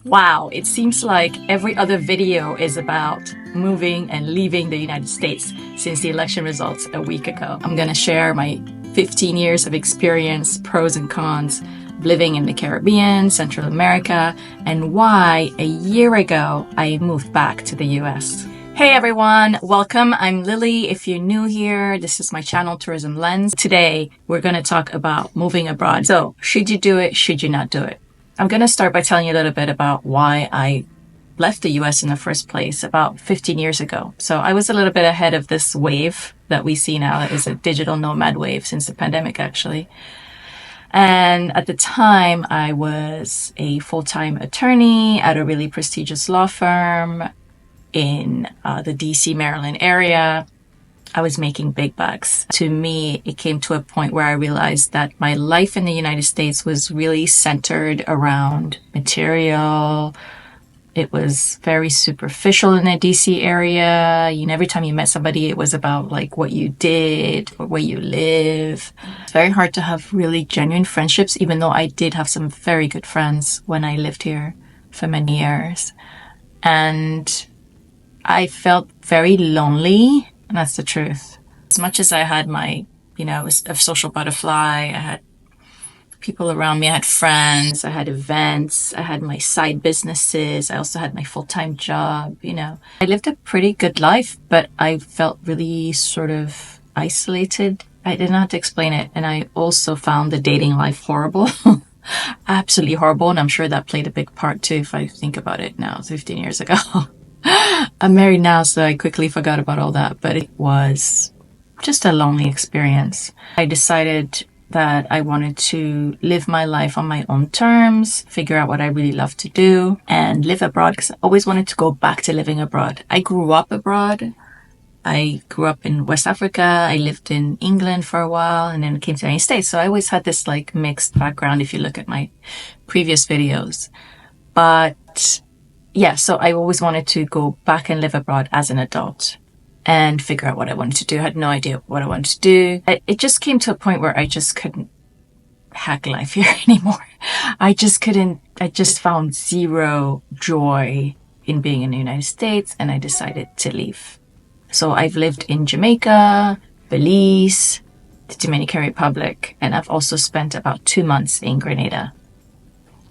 Wow, it seems like every other video is about moving and leaving the United States since the election results a week ago. I'm gonna share my 15 years of experience, pros and cons, living in the Caribbean, Central America, and why a year ago I moved back to the US. Hey everyone, welcome. I'm Lily. If you're new here, this is my channel, Tourism Lens. Today, we're gonna talk about moving abroad. So, should you do it? Should you not do it? I'm going to start by telling you a little bit about why I left the US in the first place about 15 years ago. So I was a little bit ahead of this wave that we see now. It is a digital nomad wave since the pandemic, actually. And at the time, I was a full-time attorney at a really prestigious law firm in the DC, Maryland area. I was making big bucks. To me, it came to a point where I realized that my life in the United States was really centered around material. It was very superficial in the DC area. Every time you met somebody, it was about like what you did or where you live. It's very hard to have really genuine friendships, even though I did have some very good friends when I lived here for many years. And I felt very lonely. And that's the truth. As much as I had my, I was a social butterfly, I had people around me, I had friends, I had events, I had my side businesses, I also had my full-time job, I lived a pretty good life, but I felt really sort of isolated. I didn't know how to explain it. And I also found the dating life horrible. Absolutely horrible. And I'm sure that played a big part too, if I think about it now, 15 years ago. I'm married now, so I quickly forgot about all that, but it was just a lonely experience. I decided that I wanted to live my life on my own terms, figure out what I really love to do, and live abroad, because I always wanted to go back to living abroad. I grew up abroad. I grew up in West Africa. I lived in England for a while, and then came to the United States. So I always had this like mixed background if you look at my previous videos. But yeah, so I always wanted to go back and live abroad as an adult and figure out what I wanted to do. I had no idea what I wanted to do. It just came to a point where I just couldn't hack life here anymore. I just found zero joy in being in the United States, and I decided to leave. So I've lived in Jamaica, Belize, the Dominican Republic, and I've also spent about 2 months in Grenada.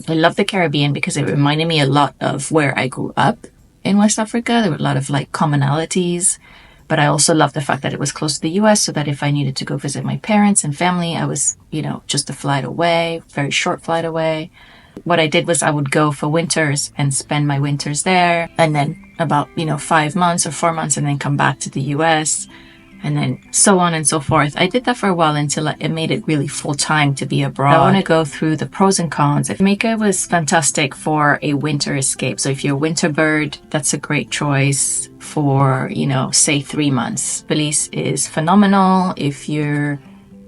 I love the Caribbean because it reminded me a lot of where I grew up in West Africa. There were a lot of like commonalities, but I also love the fact that it was close to the US, so that if I needed to go visit my parents and family, I was, just a flight away, very short flight away. What I did was I would go for winters and spend my winters there, and then about, 5 months or 4 months, and then come back to the US. And then so on and so forth. I did that for a while until it made it really full-time to be abroad. I want to go through the pros and cons. Jamaica was fantastic for a winter escape. So if you're a winter bird, that's a great choice for, say 3 months. Belize is phenomenal if you're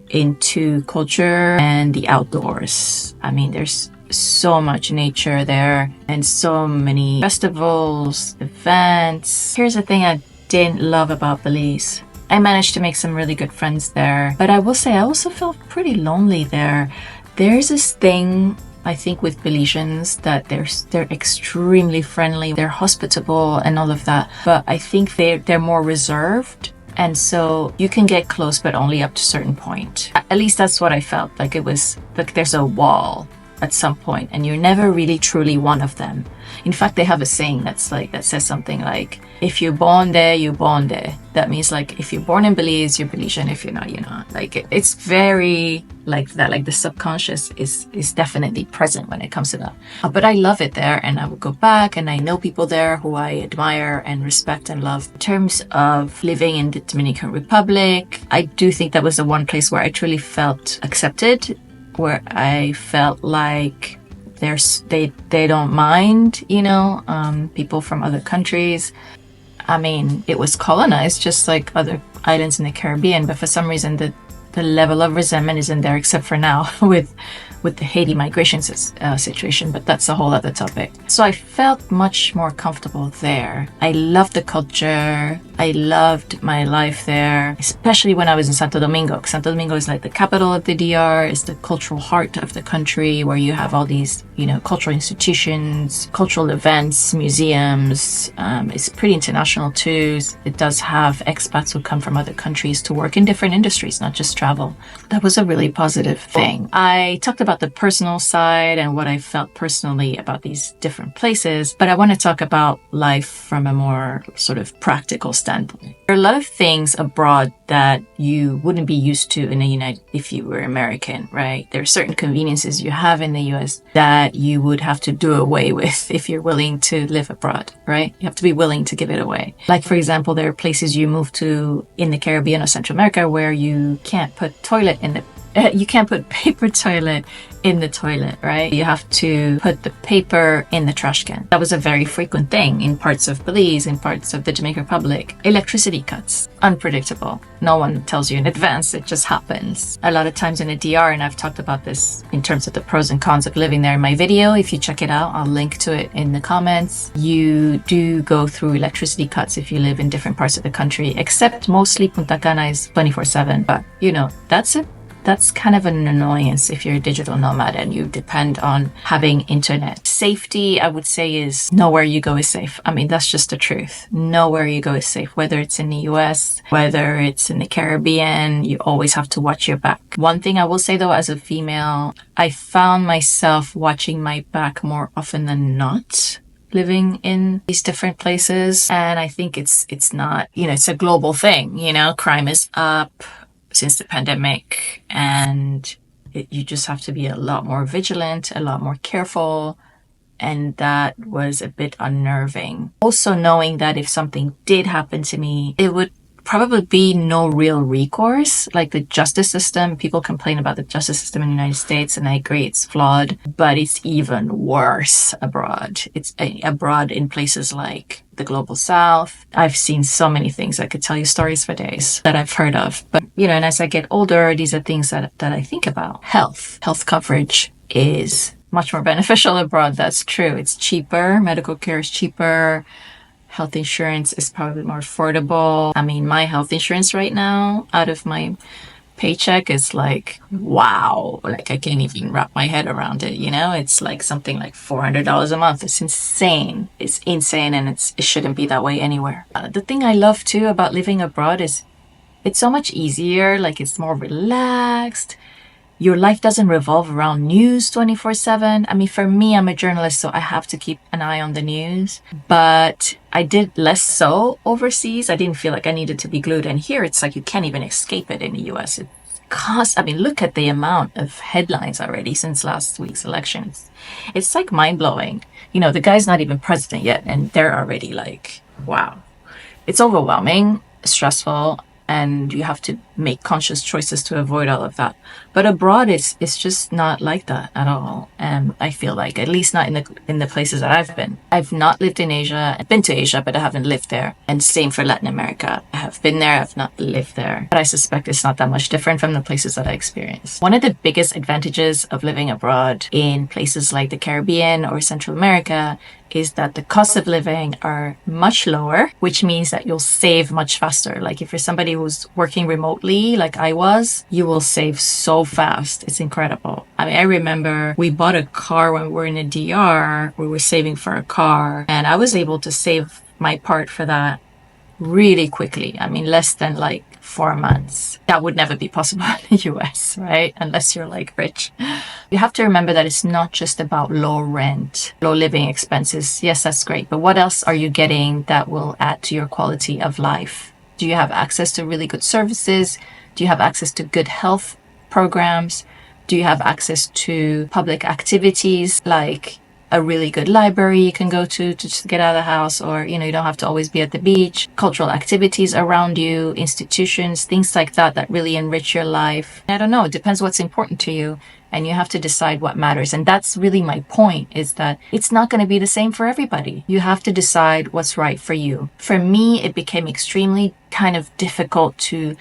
into culture and the outdoors. I mean, there's so much nature there and so many festivals, events. Here's the thing I didn't love about Belize. I managed to make some really good friends there, but I will say I also felt pretty lonely there. There's this thing, I think, with Belizeans that they're extremely friendly, they're hospitable and all of that, but I think they're more reserved. And so you can get close, but only up to a certain point. At least that's what I felt. Like it was like there's a wall at some point, and you're never really truly one of them. In fact, they have a saying that says something like, if you're born there, you're born there. That means like, if you're born in Belize, you're Belizean. If you're not, you're not. Like, it's very like that. Like the subconscious is definitely present when it comes to that. But I love it there, and I would go back, and I know people there who I admire and respect and love. In terms of living in the Dominican Republic, I do think that was the one place where I truly felt accepted, where I felt like they don't mind, people from other countries. I mean, it was colonized just like other islands in the Caribbean, but for some reason the level of resentment isn't there, except for now with the Haiti migration situation, but that's a whole other topic. So I felt much more comfortable there. I loved the culture. I loved my life there, especially when I was in Santo Domingo. Santo Domingo is like the capital of the DR, it's the cultural heart of the country, where you have all these, cultural institutions, cultural events, museums. It's pretty international too. It does have expats who come from other countries to work in different industries, not just travel. That was a really positive thing. I talked about the personal side and what I felt personally about these different places, but I want to talk about life from a more sort of practical standpoint. There are a lot of things abroad that you wouldn't be used to in the United if you were American, right? There are certain conveniences you have in the US that you would have to do away with if you're willing to live abroad, right? You have to be willing to give it away. Like, for example, there are places you move to in the Caribbean or Central America where you can't put you can't put paper toilet in the toilet, right? You have to put the paper in the trash can. That was a very frequent thing in parts of Belize, in parts of the Dominican Republic. Electricity cuts, unpredictable. No one tells you in advance, it just happens. A lot of times in the DR, and I've talked about this in terms of the pros and cons of living there in my video. If you check it out, I'll link to it in the comments. You do go through electricity cuts if you live in different parts of the country, except mostly Punta Cana is 24/7. But, that's kind of an annoyance if you're a digital nomad and you depend on having internet. Safety, I would say, is nowhere you go is safe. I mean, that's just the truth. Nowhere you go is safe. Whether it's in the US, whether it's in the Caribbean, you always have to watch your back. One thing I will say though, as a female, I found myself watching my back more often than not living in these different places. And I think it's not, it's a global thing, crime is up since the pandemic, and you just have to be a lot more vigilant, a lot more careful, and that was a bit unnerving. Also knowing that if something did happen to me, it would probably be no real recourse. Like the justice system, people complain about the justice system in the United States, and I agree it's flawed, but it's even worse abroad. It's abroad in places like the global south. I've seen so many things. I could tell you stories for days that I've heard of. But, and as I get older, these are things that I think about. Health coverage is much more beneficial abroad. That's true. It's cheaper. Medical care is cheaper. Health insurance is probably more affordable. I mean, my health insurance right now out of my paycheck is like, wow, like I can't even wrap my head around it. It's like something like $400 a month. It's insane. It's insane. And it shouldn't be that way anywhere. The thing I love too about living abroad is it's so much easier. Like it's more relaxed. Your life doesn't revolve around news 24/7. I mean, for me, I'm a journalist, so I have to keep an eye on the news. But I did less so overseas. I didn't feel like I needed to be glued. And here, it's like you can't even escape it in the US. Look at the amount of headlines already since last week's elections. It's like mind-blowing. The guy's not even president yet, and they're already like, wow. It's overwhelming, stressful, and you have to make conscious choices to avoid all of that. But abroad, it's just not like that at all. And I feel like, at least not in the places that I've been. I've not lived in Asia. I've been to Asia, but I haven't lived there. And same for Latin America. I have been there. I've not lived there. But I suspect it's not that much different from the places that I experienced. One of the biggest advantages of living abroad in places like the Caribbean or Central America is that the costs of living are much lower, which means that you'll save much faster. Like if you're somebody who's working remotely, like I was, you will save so fast. It's incredible. I mean, I remember we bought a car when we were in a DR. We were saving for a car, and I was able to save my part for that really quickly. I mean, less than like 4 months. That would never be possible in the US, right? Unless you're like rich. You have to remember that it's not just about low rent, low living expenses. Yes, that's great. But what else are you getting that will add to your quality of life? Do you have access to really good services? Do you have access to good health programs? Do you have access to public activities like a really good library you can go to just get out of the house, or, you don't have to always be at the beach, cultural activities around you, institutions, things like that really enrich your life. I don't know. It depends what's important to you, and you have to decide what matters. And that's really my point, is that it's not going to be the same for everybody. You have to decide what's right for you. For me, it became extremely kind of difficult to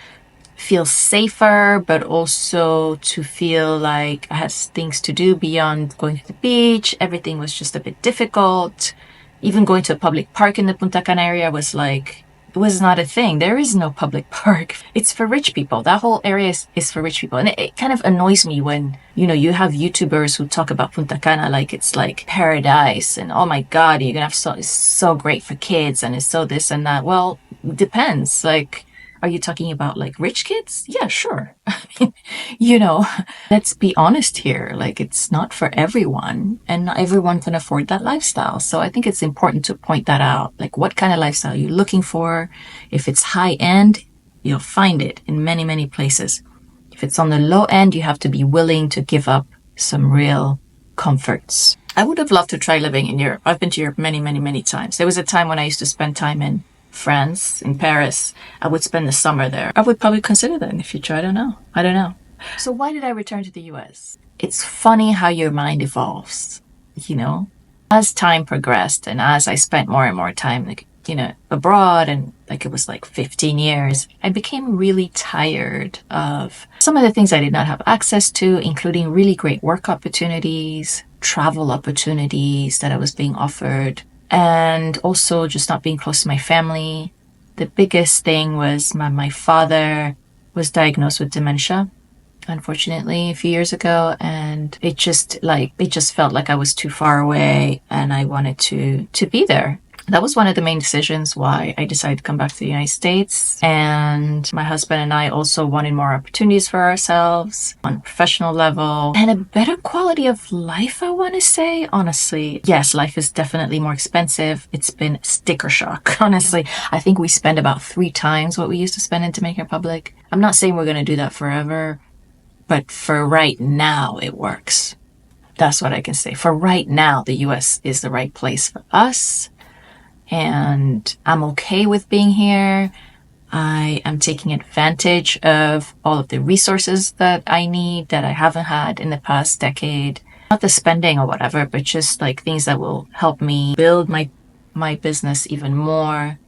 feel safer, but also to feel like I had things to do beyond going to the beach. Everything was just a bit difficult. Even going to a public park in the Punta Cana area was like was not a thing. There is no public park. It's for rich people. That whole area is for rich people. And it kind of annoys me when, you have YouTubers who talk about Punta Cana like it's like paradise and oh my God, you're gonna have it's so great for kids and it's so this and that. Well, depends. Like, are you talking about like rich kids? Yeah, sure. Let's be honest here. Like, it's not for everyone and not everyone can afford that lifestyle. So I think it's important to point that out. Like, what kind of lifestyle are you looking for? If it's high end, you'll find it in many, many places. If it's on the low end, you have to be willing to give up some real comforts. I would have loved to try living in Europe. I've been to Europe many, many, many times. There was a time when I used to spend time in France, in Paris. I would spend the summer there. I would probably consider that in the future. I don't know. So why did I return to the US? It's funny how your mind evolves, As time progressed and as I spent more and more time, abroad, and it was 15 years, I became really tired of some of the things I did not have access to, including really great work opportunities, travel opportunities that I was being offered, and also just not being close to my family. The biggest thing was my father was diagnosed with dementia, unfortunately, a few years ago, and it just felt like I was too far away and I wanted to be there. That was one of the main decisions why I decided to come back to the United States. And my husband and I also wanted more opportunities for ourselves on a professional level and a better quality of life, I want to say. Honestly, yes, life is definitely more expensive. It's been sticker shock. Honestly, I think we spend about 3 times what we used to spend in Dominican Republic. I'm not saying we're going to do that forever, but for right now, it works. That's what I can say. For right now, the US is the right place for us. And I'm okay with being here. I am taking advantage of all of the resources that I need that I haven't had in the past decade. Not the spending or whatever, but just things that will help me build my business even more.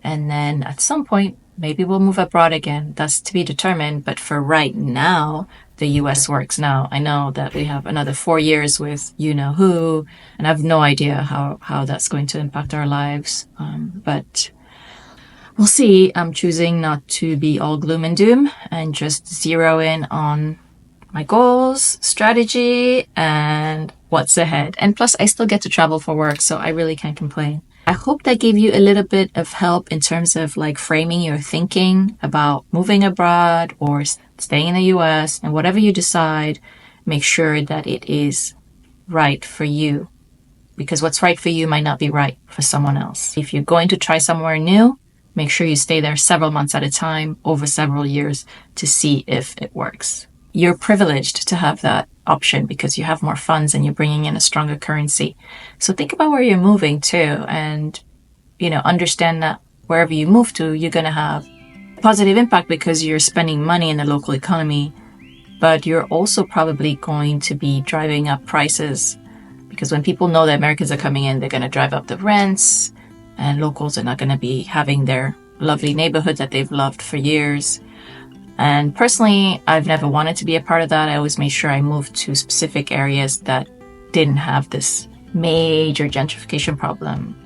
And then at some point, maybe we'll move abroad again. That's to be determined. But for right now, the US works now. I know that we have another 4 years with who, and I have no idea how that's going to impact our lives. But we'll see. I'm choosing not to be all gloom and doom and just zero in on my goals, strategy, and what's ahead. And plus, I still get to travel for work, so I really can't complain. I hope that gave you a little bit of help in terms of framing your thinking about moving abroad or staying in the US, and whatever you decide, make sure that it is right for you, because what's right for you might not be right for someone else. If you're going to try somewhere new, make sure you stay there several months at a time over several years to see if it works. You're privileged to have that option because you have more funds and you're bringing in a stronger currency. So think about where you're moving to, and, understand that wherever you move to, you're going to have a positive impact because you're spending money in the local economy, but you're also probably going to be driving up prices because when people know that Americans are coming in, they're going to drive up the rents, and locals are not going to be having their lovely neighborhood that they've loved for years. And personally, I've never wanted to be a part of that. I always made sure I moved to specific areas that didn't have this major gentrification problem,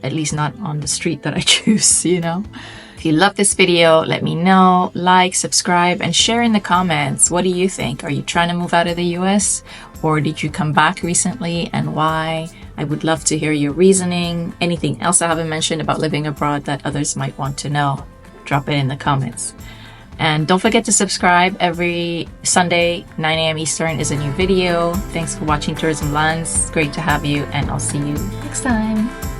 at least not on the street that I choose, If you love this video, let me know, like, subscribe, and share in the comments. What do you think? Are you trying to move out of the US? Or did you come back recently, and why? I would love to hear your reasoning. Anything else I haven't mentioned about living abroad that others might want to know, drop it in the comments. And don't forget to subscribe. Every Sunday, 9 a.m. Eastern is a new video. Thanks for watching Tourism Lens. Great to have you, and I'll see you next time.